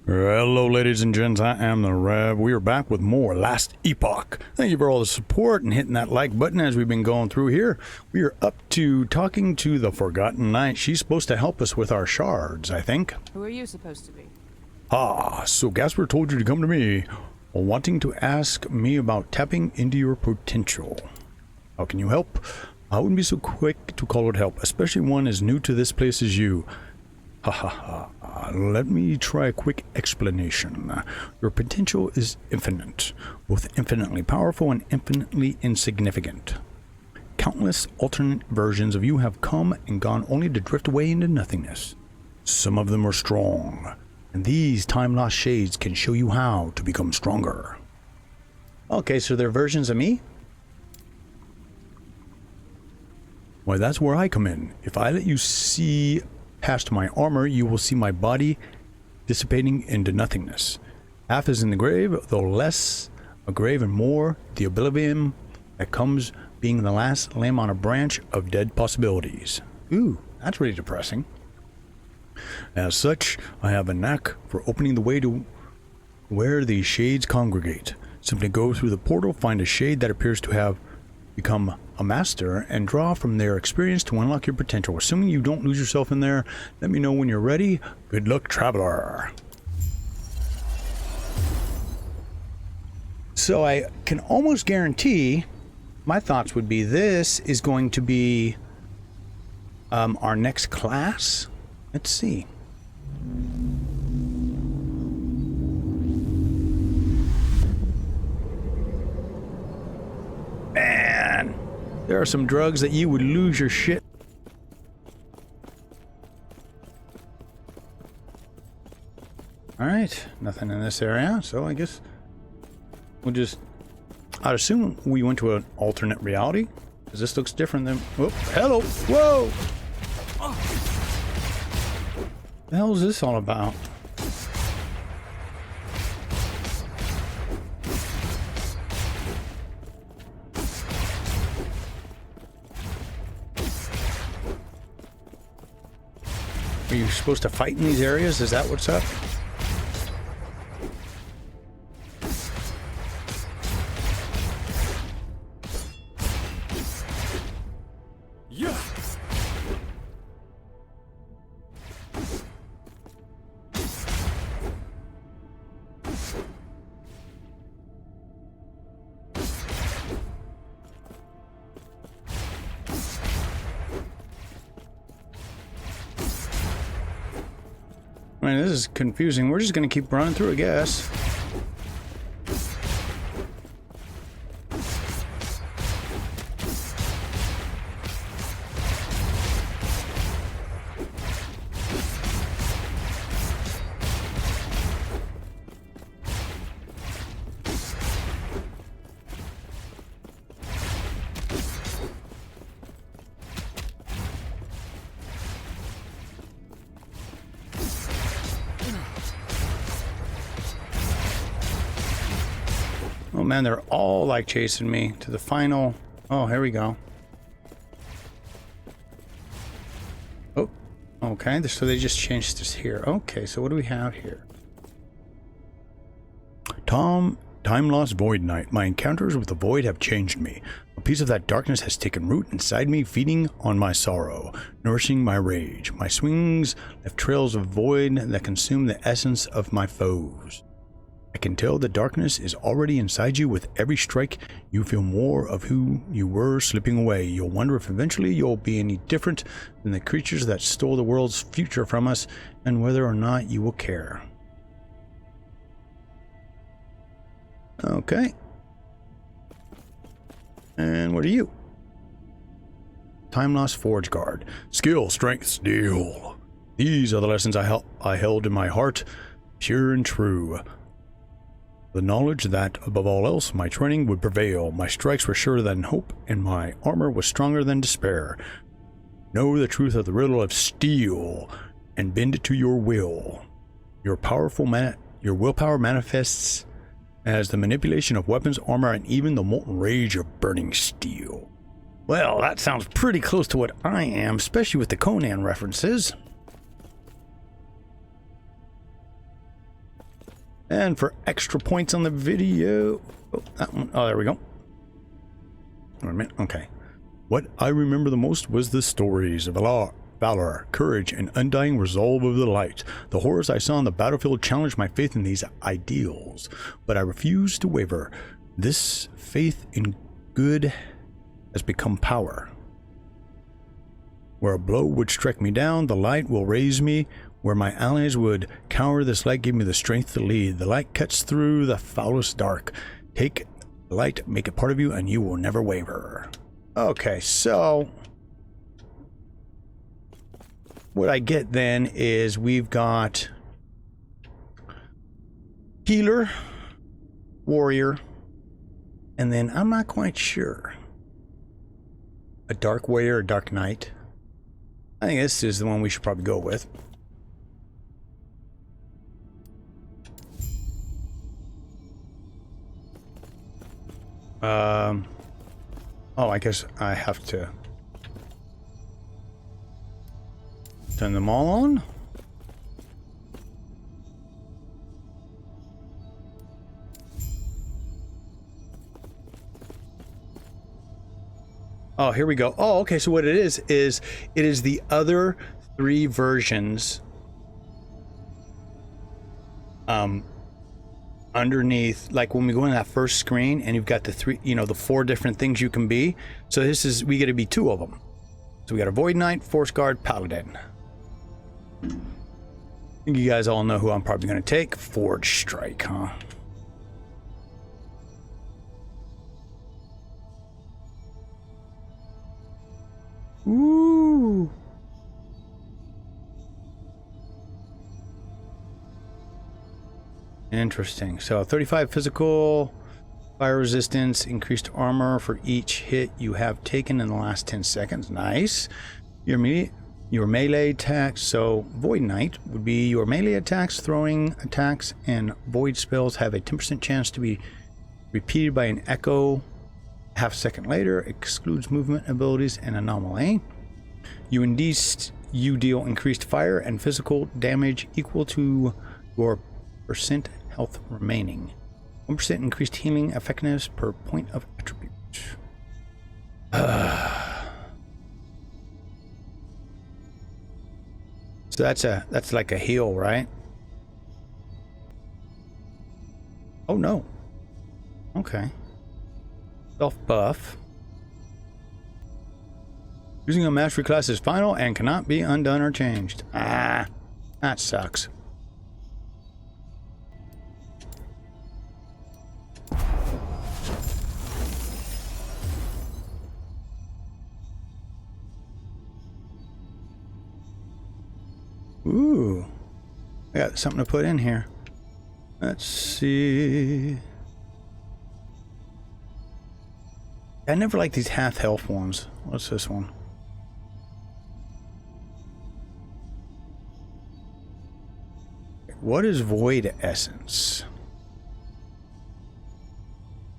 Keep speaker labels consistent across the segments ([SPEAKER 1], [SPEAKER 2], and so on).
[SPEAKER 1] Hello ladies and gents, I am the Rev. We are back with more Last Epoch. Thank you for all the support and hitting that like button as we've been going through here. We are up to talking to the Forgotten Knight. She's supposed to help us with our shards, I think.
[SPEAKER 2] Who are you supposed to be?
[SPEAKER 1] So Gasper told you to come to me, wanting to ask me about tapping into your potential. How can you help? I wouldn't be so quick to call it help, especially one as new to this place as you. Ha ha ha. Let me try a quick explanation. Your potential is infinite, both infinitely powerful and infinitely insignificant. Countless alternate versions of you have come and gone only to drift away into nothingness. Some of them are strong, and these time-lost shades can show you how to become stronger. Okay, so they're versions of me? Why, that's where I come in. If I let you see past my armor, you will see my body dissipating into nothingness. Half is in the grave, though less a grave and more the oblivion that comes, being the last limb on a branch of dead possibilities. Ooh, that's really depressing. As such, I have a knack for opening the way to where these shades congregate. Simply go through the portal, find a shade that appears to have become a master, and draw from their experience to unlock your potential. Assuming you don't lose yourself in there, let me know when you're ready. Good luck, traveler. So I can almost guarantee, my thoughts would be this is going to be our next class. Let's see. Man, there are some drugs that you would lose your shit. Alright, nothing in this area, so I guess we'll just... I'd assume we went to an alternate reality, because this looks different than... Oh, hello! Whoa! What the hell is this all about? Are you supposed to fight in these areas? Is that what's up?
[SPEAKER 3] Yeah.
[SPEAKER 1] I mean, this is confusing. We're just gonna keep running through, I guess. Oh man, they're all like chasing me to the final. Oh, here we go. Oh, okay. So they just changed this here. Okay, so what do we have here? Time Lost Void Knight. My encounters with the void have changed me. A piece of that darkness has taken root inside me, feeding on my sorrow, nourishing my rage. My swings left trails of void that consume the essence of my foes. I can tell the darkness is already inside you. With every strike, you feel more of who you were slipping away. You'll wonder if eventually you'll be any different than the creatures that stole the world's future from us, and whether or not you will care. Okay. And what are you? Time Lost Forge Guard. Skill, strength, steel. These are the lessons I held in my heart, pure and true. The knowledge that, above all else, my training would prevail. My strikes were surer than hope, and my armor was stronger than despair. Know the truth of the riddle of steel, and bend it to your will. Your willpower manifests as the manipulation of weapons, armor, and even the molten rage of burning steel. Well, that sounds pretty close to what I am, especially with the Conan references. And for extra points on the video, oh, that one. Oh, there we go. Wait a minute. Okay. What I remember the most was the stories of valor, courage, and undying resolve of the light. The horrors I saw on the battlefield challenged my faith in these ideals, but I refused to waver. This faith in good has become power. Where a blow would strike me down, the light will raise me. Where my allies would cower, this light gave me the strength to lead. The light cuts through the foulest dark. Take the light, make it part of you, and you will never waver. Okay, so what I get then is we've got healer, warrior, and then I'm not quite sure. A dark warrior or dark knight. I think this is the one we should probably go with. Oh, I guess I have to turn them all on. Oh, here we go. Oh, okay. So what it is it is the other 3 versions underneath, like when we go in that first screen and you've got the 3, you know, the 4 different things you can be. So this is, we get to be 2 of them. So we got a Void Knight, Force Guard, Paladin. I think you guys all know who I'm probably going to take. Forge Strike, huh? Ooh. Interesting. So 35 physical, fire resistance, increased armor for each hit you have taken in the last 10 seconds. Nice. Your melee attacks. So Void Knight would be your melee attacks, throwing attacks, and void spells have a 10% chance to be repeated by an echo half a second later. Excludes movement abilities and anomaly. You deal increased fire and physical damage equal to your percent health remaining. 1% increased healing effectiveness per point of attribute. So that's like a heal, right? Oh no. Okay. Self buff. Using a mastery class is final and cannot be undone or changed. Ah, that sucks. Ooh, I got something to put in here. Let's see. I never liked these half health ones. What's this one? What is Void Essence?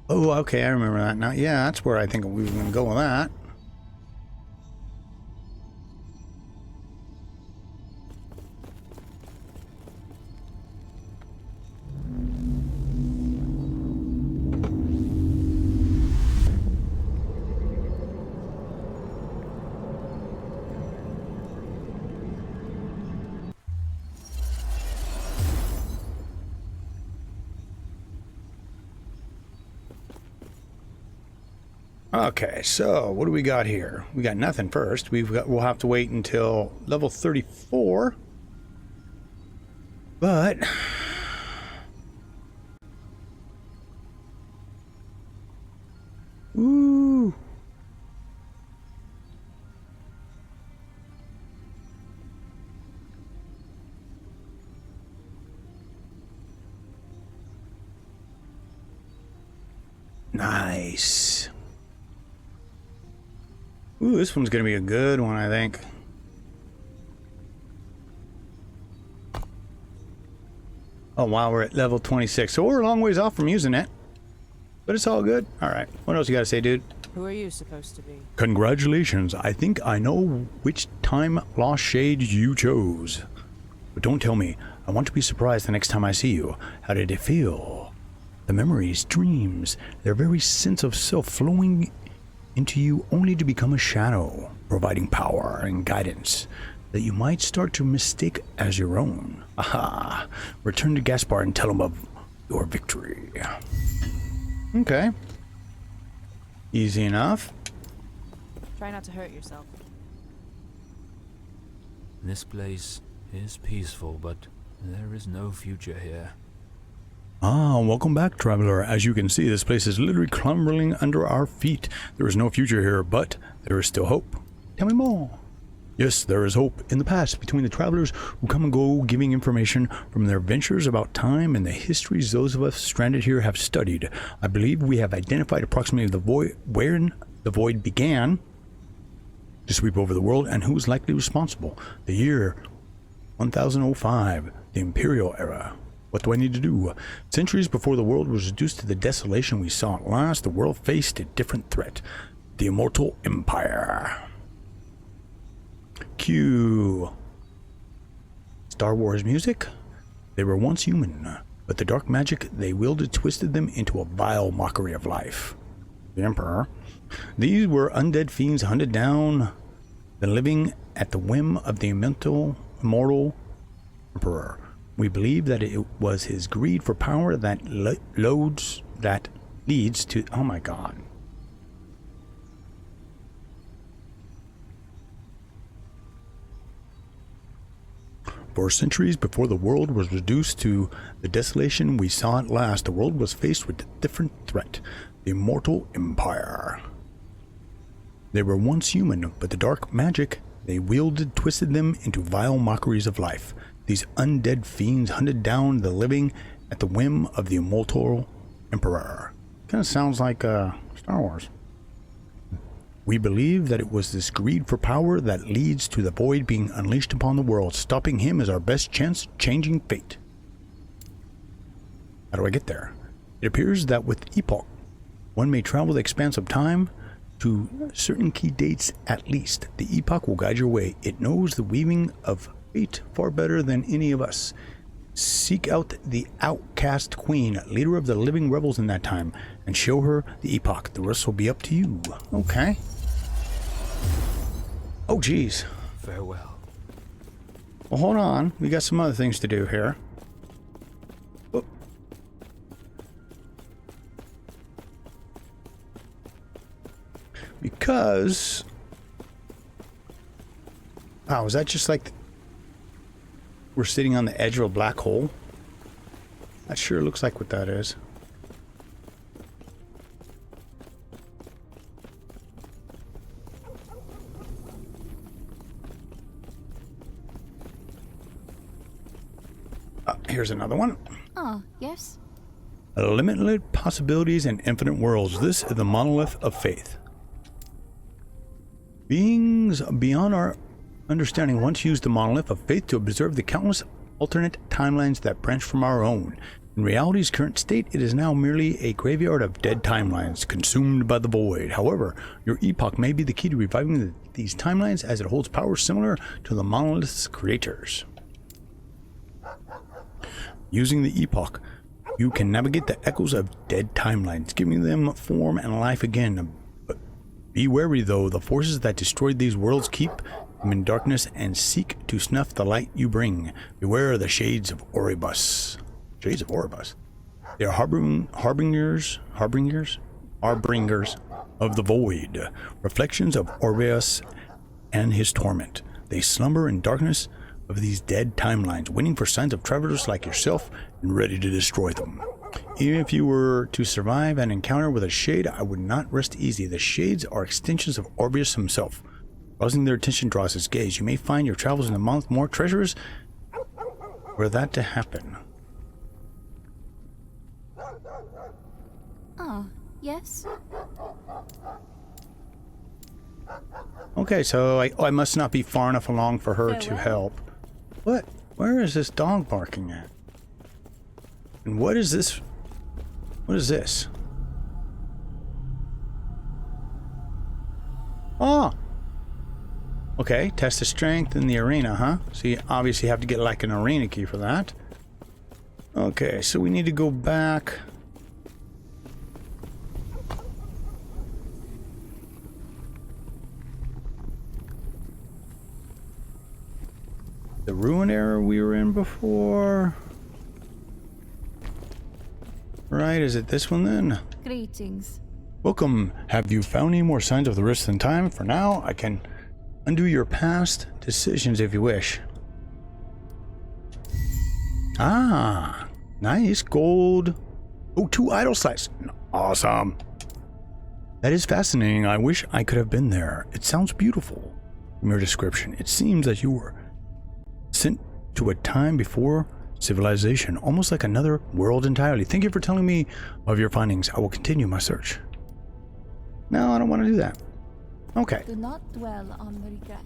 [SPEAKER 1] Oh, okay, I remember that now. Yeah, that's where I think we were going to go with that. Okay, so what do we got here? We got nothing first. We'll have to wait until level 34. But ooh. Nice. Ooh, this one's gonna be a good one, I think. Oh wow, we're at level 26, so we're a long ways off from using it. But it's all good. Alright, what else you gotta say, dude?
[SPEAKER 2] Who are you supposed to be?
[SPEAKER 1] Congratulations, I think I know which time lost shade you chose. But don't tell me. I want to be surprised the next time I see you. How did it feel? The memories, dreams, their very sense of self flowing into you only to become a shadow, providing power and guidance that you might start to mistake as your own. Aha! Return to Gaspar and tell him of your victory. Okay. Easy enough.
[SPEAKER 2] Try not to hurt yourself.
[SPEAKER 3] This place is peaceful, but there is no future here.
[SPEAKER 1] Ah, welcome back, traveler. As you can see, this place is literally crumbling under our feet. There is no future here, but there is still hope. Tell me more. Yes, there is hope in the past between the travelers who come and go, giving information from their ventures about time and the histories those of us stranded here have studied. I believe we have identified approximately the void, where the void began to sweep over the world and who is likely responsible. The year 1005, the Imperial Era. What do I need to do? Centuries before the world was reduced to the desolation we saw at last, the world faced a different threat. The Immortal Empire. Cue Star Wars music. They were once human, but the dark magic they wielded twisted them into a vile mockery of life. The Emperor. These were undead fiends hunted down, the living at the whim of the immortal Emperor. We believe that it was his greed for power that leads to... Oh my god. For centuries before the world was reduced to the desolation we saw at last, the world was faced with a different threat. The Immortal Empire. They were once human, but the dark magic they wielded twisted them into vile mockeries of life. These undead fiends hunted down the living at the whim of the Immortal Emperor. Kind of sounds like Star Wars. We believe that it was this greed for power that leads to the void being unleashed upon the world. Stopping him is our best chance changing fate. How do I get there? It appears that with Epoch, one may travel the expanse of time to certain key dates at least. The Epoch will guide your way. It knows the weaving of fate far better than any of us. Seek out the Outcast Queen, leader of the living rebels in that time, and show her the Epoch. The rest will be up to you. Okay. Oh, geez.
[SPEAKER 3] Farewell.
[SPEAKER 1] Well, hold on. We got some other things to do here. Whoop. Because... Wow, is that just like... We're sitting on the edge of a black hole? That sure looks like what that is. Here's another one.
[SPEAKER 4] Oh, yes?
[SPEAKER 1] Limitless possibilities and infinite worlds. This is the monolith of faith. Beings beyond our understanding once used the monolith of faith to observe the countless alternate timelines that branch from our own. In reality's current state, it is now merely a graveyard of dead timelines consumed by the void. However, your epoch may be the key to reviving these timelines, as it holds power similar to the monolith's creators. Using the epoch, you can navigate the echoes of dead timelines, giving them form and life again. But be wary, though. The forces that destroyed these worlds keep them in darkness and seek to snuff the light you bring. Beware of the shades of Oribus. Shades of Oribus. They are harbingers of the void, reflections of Oribus and his torment. They slumber in darkness of these dead timelines, waiting for signs of travelers like yourself and ready to destroy them. Even if you were to survive an encounter with a shade, I would not rest easy. The shades are extensions of Oribus himself. Rousing their attention draws his gaze. You may find your travels in the month more treacherous were that to happen.
[SPEAKER 4] Oh, yes?
[SPEAKER 1] Okay, so I must not be far enough along for her to help. What? Where is this dog barking at? And what is this? What is this? Oh! Okay, test the strength in the arena, huh? So you obviously have to get like an arena key for that. Okay, so we need to go back. The ruin area we were in before. Right, is it this one then?
[SPEAKER 4] Greetings.
[SPEAKER 1] Welcome. Have you found any more signs of the rift in time? For now, I can undo your past decisions if you wish. Ah, nice gold. Oh, 2 idle slices. Awesome. That is fascinating. I wish I could have been there. It sounds beautiful. From your description, it seems that you were sent to a time before civilization, almost like another world entirely. Thank you for telling me of your findings. I will continue my search. No, I don't want to do that. Okay.
[SPEAKER 4] Do not dwell on the regrets.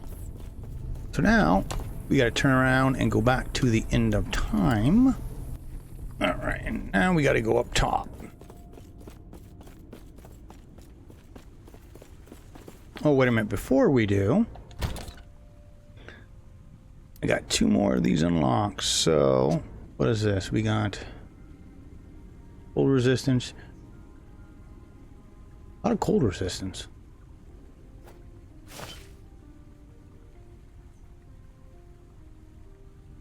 [SPEAKER 1] So now we got to turn around and go back to the end of time. All right, and now we got to go up top. Oh, wait a minute. Before we do, I got 2 more of these unlocked. So what is this? We got cold resistance. A lot of cold resistance.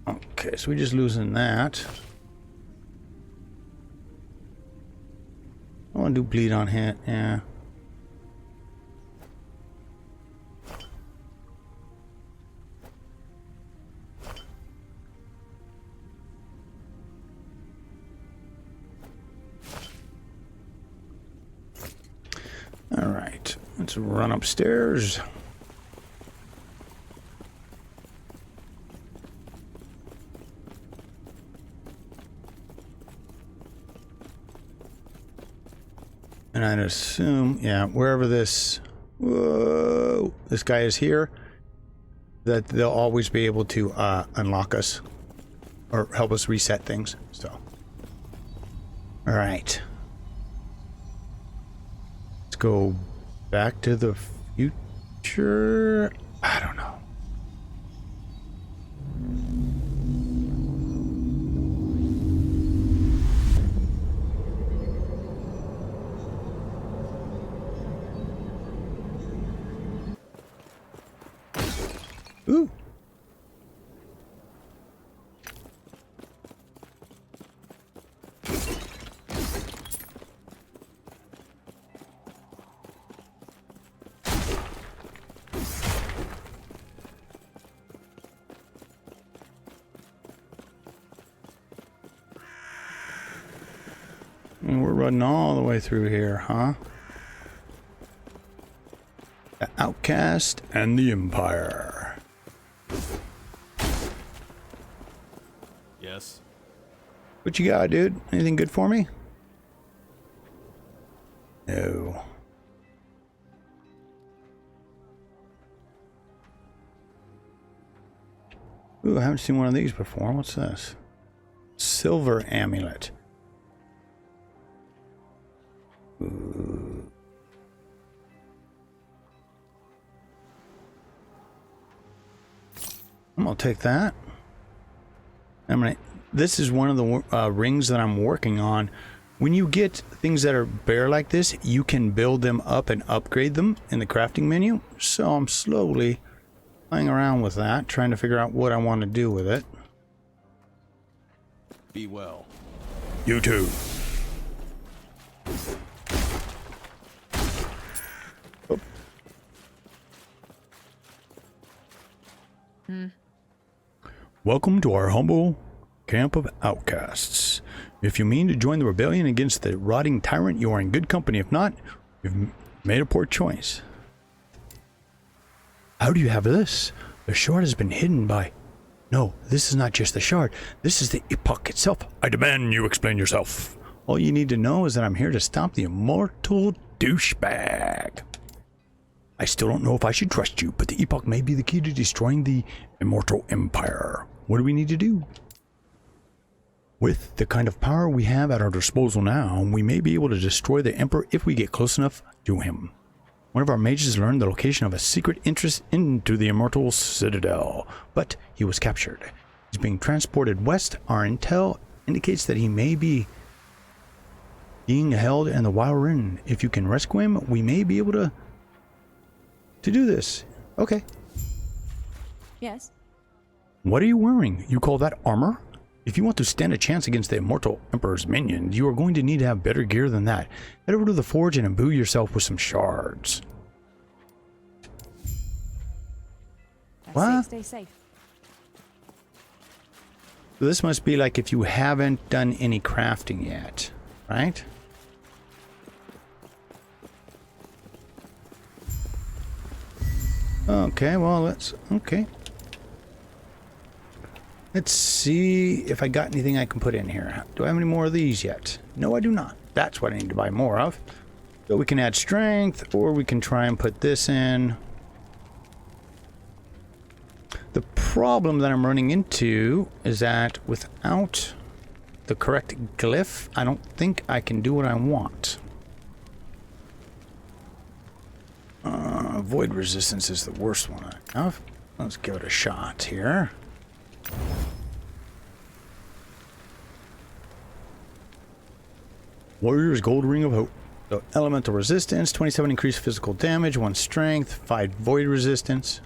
[SPEAKER 1] Okay, so we're just losing that. I want to do bleed on hit, yeah. All right, let's run upstairs. And I'd assume, yeah, wherever this, whoa, this guy is here, that they'll always be able to unlock us or help us reset things. So, all right. Let's go back to the future. I don't know. Ooh. And we're running all the way through here, huh? The Outcast and the Empire.
[SPEAKER 5] Yes.
[SPEAKER 1] What you got, dude? Anything good for me? No. Ooh, I haven't seen one of these before. What's this? Silver amulet. Ooh. I'm gonna take that. This is one of the rings that I'm working on. When you get things that are bare like this, you can build them up and upgrade them in the crafting menu. So I'm slowly playing around with that, trying to figure out what I want to do with it.
[SPEAKER 5] Be well.
[SPEAKER 1] You too. Oh. Welcome to our humble camp of outcasts. If you mean to join the rebellion against the rotting tyrant, you are in good company. If not, you've made a poor choice. How do you have this? The shard has been hidden by... No, this is not just the shard. This is the epoch itself. I demand you explain yourself. All you need to know is that I'm here to stop the immortal douchebag. I still don't know if I should trust you, but the epoch may be the key to destroying the immortal empire. What do we need to do? With the kind of power we have at our disposal now, we may be able to destroy the emperor if we get close enough to him. One of our mages learned the location of a secret entrance into the Immortal Citadel, but he was captured. He's being transported west. Our intel indicates that he may be being held in the Wild Inn. If you can rescue him, we may be able to do this. Okay.
[SPEAKER 2] Yes.
[SPEAKER 1] What are you wearing? You call that armor? If you want to stand a chance against the Immortal Emperor's minions, you are going to need to have better gear than that. Head over to the forge and imbue yourself with some shards. What?
[SPEAKER 2] Stay safe.
[SPEAKER 1] So this must be like if you haven't done any crafting yet, right? Okay, well, okay. Let's see if I got anything I can put in here. Do I have any more of these yet? No, I do not. That's what I need to buy more of. So we can add strength, or we can try and put this in. The problem that I'm running into is that without the correct glyph, I don't think I can do what I want. Void resistance is the worst one I have. Let's give it a shot here. Warrior's Gold Ring of Hope. So elemental resistance, 27 increased physical damage, 1 strength, 5 void resistance.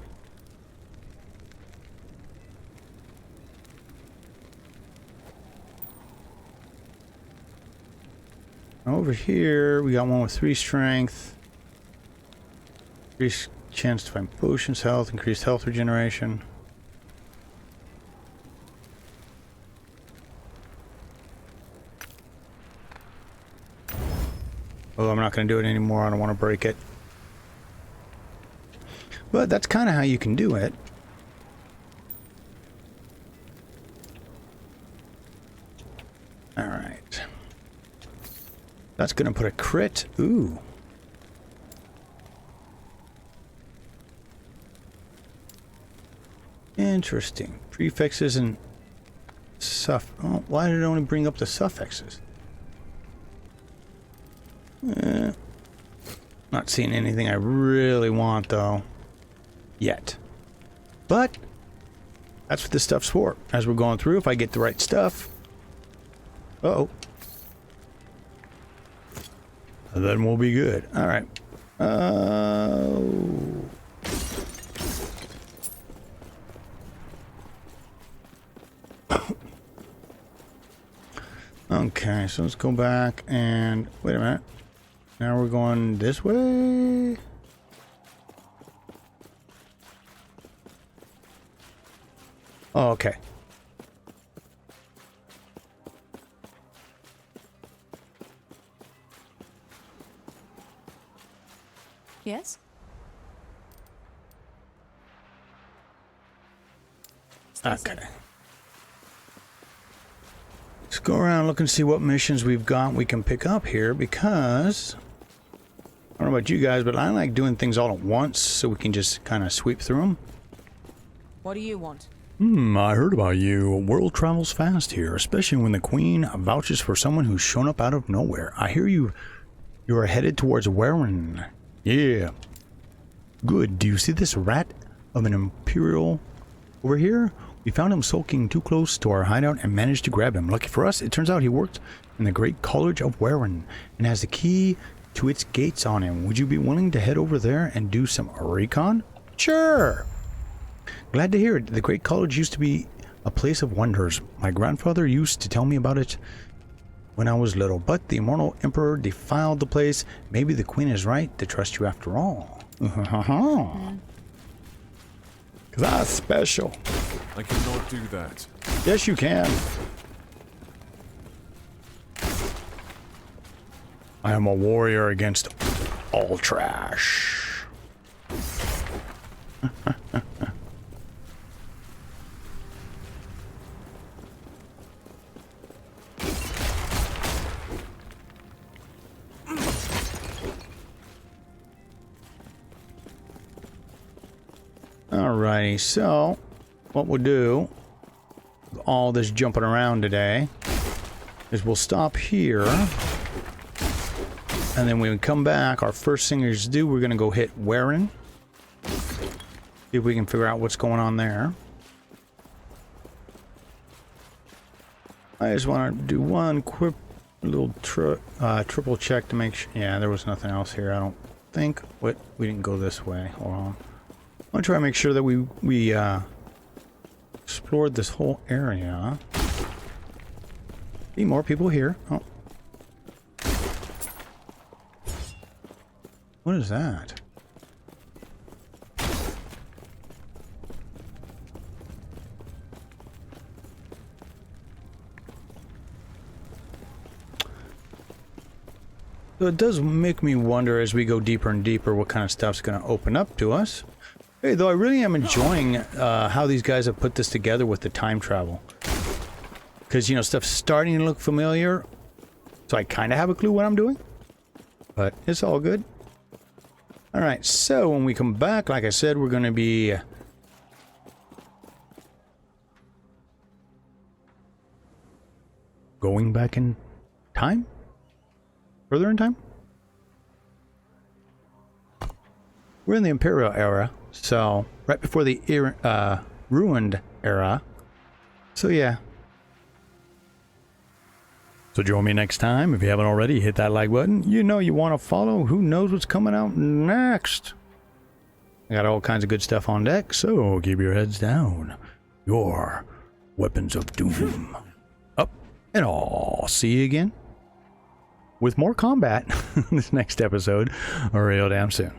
[SPEAKER 1] Over here, we got one with 3 strength. Increased chance to find potions, health, increased health regeneration. Oh, I'm not going to do it anymore. I don't want to break it. But that's kind of how you can do it. All right. That's going to put a crit. Ooh. Interesting. Prefixes and oh, why did it only bring up the suffixes? Not seeing anything I really want though. Yet. But that's what this stuff's for. As we're going through, if I get the right stuff. Uh-oh. Then we'll be good. Alright. Okay, so let's go back and wait a minute. Now we're going this way. Oh, okay.
[SPEAKER 2] Yes?
[SPEAKER 1] Okay. Let's go around, look and see what missions we've got we can pick up here, because I don't know about you guys, but I like doing things all at once so we can just kind of sweep through them.
[SPEAKER 2] What do you want?
[SPEAKER 1] I heard about you. World travels fast here, especially when the Queen vouches for someone who's shown up out of nowhere. I hear you are headed towards Warren. Yeah. Good. Do you see this rat of an Imperial over here? We found him sulking too close to our hideout and managed to grab him. Lucky for us, it turns out he worked in the Great College of Warren and has the key to its gates on him. Would you be willing to head over there and do some recon? Sure. Glad to hear it. The Great College used to be a place of wonders. My grandfather used to tell me about it when I was little, but the Immortal Emperor defiled the place. Maybe the Queen is right to trust you after all. Because I'm special.
[SPEAKER 5] I cannot do that.
[SPEAKER 1] Yes, you can. I am a warrior against all trash. Alrighty, so what we'll do with all this jumping around today is we'll stop here. And then when we come back, our first thing is to do, we're going to go hit Warren. See if we can figure out what's going on there. I just want to do one quick little triple check to make sure. Yeah, there was nothing else here, I don't think. What? We didn't go this way. Hold on. I want to try to make sure that we explored this whole area. See more people here. Oh. What is that? So it does make me wonder as we go deeper and deeper what kind of stuff's going to open up to us. Hey, though I really am enjoying how these guys have put this together with the time travel. Because, you know, stuff's starting to look familiar. So I kind of have a clue what I'm doing. But it's all good. Alright, so when we come back, like I said, we're going to be... going back in time? Further in time? We're in the Imperial era, so right before the ruined era. So yeah. So join me next time. If you haven't already, hit that like button. You know you want to follow. Who knows what's coming out next? I got all kinds of good stuff on deck, so keep your heads down. Your weapons of doom up, and I'll see you again with more combat this next episode real damn soon.